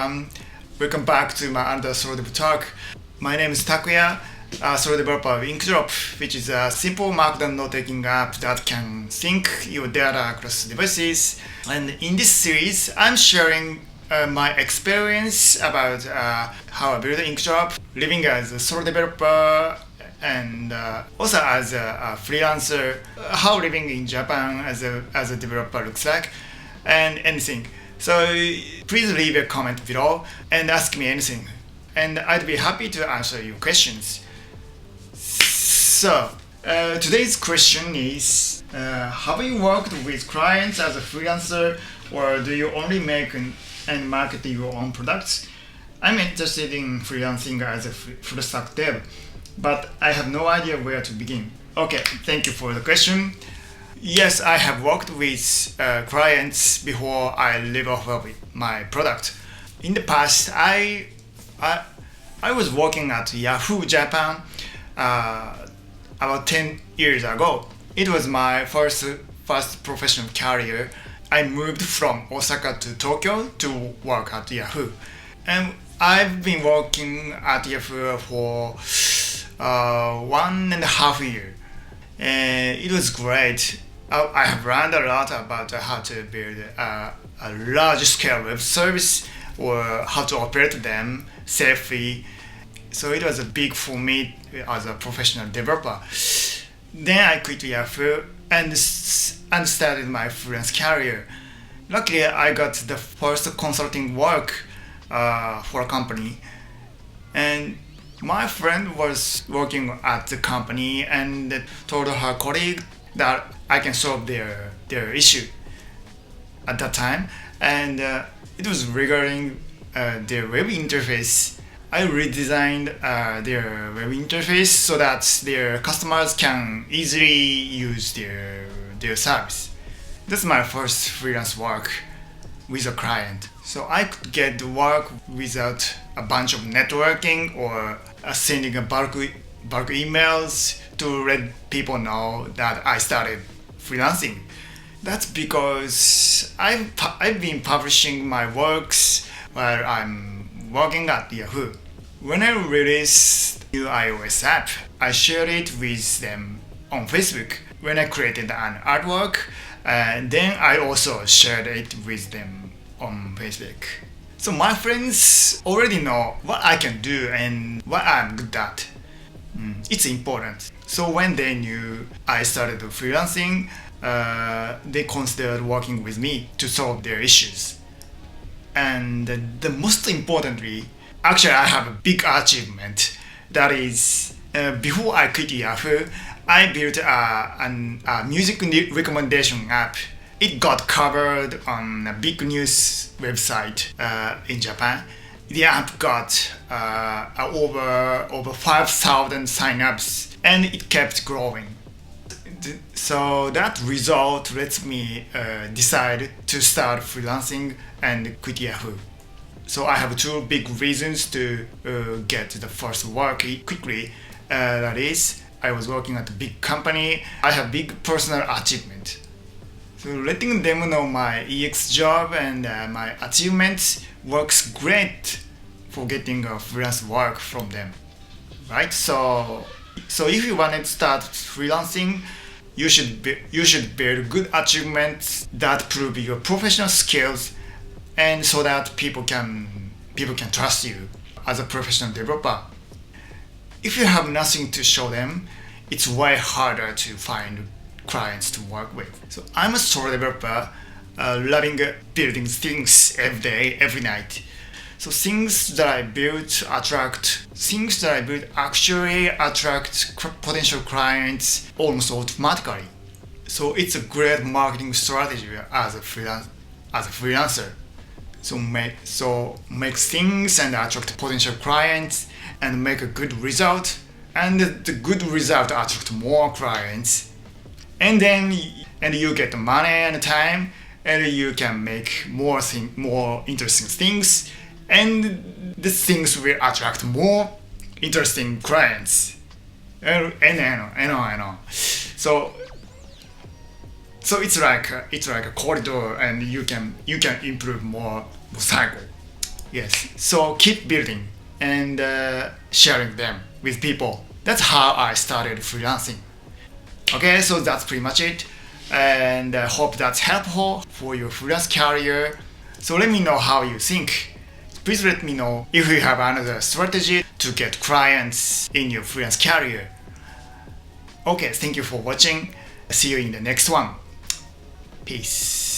everyone. Welcome back to my another solo dev talk. My name is Takuya, a solo developer of Inkdrop, which is a simple Markdown note-taking app that can sync your data across devices. And in this series, I'm sharing my experience about how I built Inkdrop, living as a solo developer, and also as a freelancer, how living in Japan as a developer looks like, and anything. So please leave a comment below and ask me anything, and I'd be happy to answer your questions. So today's question is, have you worked with clients as a freelancer, or do you only make and market your own products? I'm interested in freelancing as a full stack dev, but I have no idea where to begin. Okay, thank you for the question. Yes, I have worked with clients before I live off of my product. In the past, I was working at Yahoo Japan about 10 years ago. It was my first professional career. I moved from Osaka to Tokyo to work at Yahoo. And I've been working at Yahoo for 1.5 years. And it was great. I have learned a lot about how to build a large-scale web service or how to operate them safely. So it was big for me as a professional developer. Then I quit Yahoo and started my freelance career. Luckily, I got the first consulting work for a company. And my friend was working at the company and told her colleague that I can solve their issue at that time, and it was regarding their web interface. I redesigned their web interface so that their customers can easily use their service. That's my first freelance work with a client. So I could get the work without a bunch of networking or sending a bulk emails to let people know that I started freelancing. That's because I've been publishing my works while I'm working at Yahoo. When I released new iOS app, I shared it with them on Facebook. When I created an artwork, then I also shared it with them on Facebook. So my friends already know what I can do and what I'm good at. It's important. So when they knew I started freelancing, they considered working with me to solve their issues. And the most importantly, actually I have a big achievement. That is, before I quit Yahoo, I built a music recommendation app. It got covered on a big news website in Japan. The app got over 5,000 signups, and it kept growing. So that result lets me decide to start freelancing and quit Yahoo. So I have two big reasons to get the first work quickly. That is, I was working at a big company. I have big personal achievement. So letting them know my EX job and my achievements works great for getting a freelance work from them, right? So if you want to start freelancing, you should build good achievements that prove your professional skills, and so that people can trust you as a professional developer. If you have nothing to show them, it's way harder to find clients to work with. So I'm a solo developer, loving building things every day, every night. So things that I built actually attract potential clients almost automatically. So it's a great marketing strategy as a freelancer. So make things and attract potential clients and make a good result, and the good result attract more clients, and you get the money and time, and you can make more interesting things, and the things will attract more interesting clients. And I know. So it's like a corridor, and you can improve more cycle. Yes, so keep building and sharing them with people. That's how I started freelancing. Okay, so that's pretty much it. And I hope that's helpful for your freelance career. So let me know how you think. Please let me know if you have another strategy to get clients in your freelance career. Okay, thank you for watching. See you in the next one. Peace.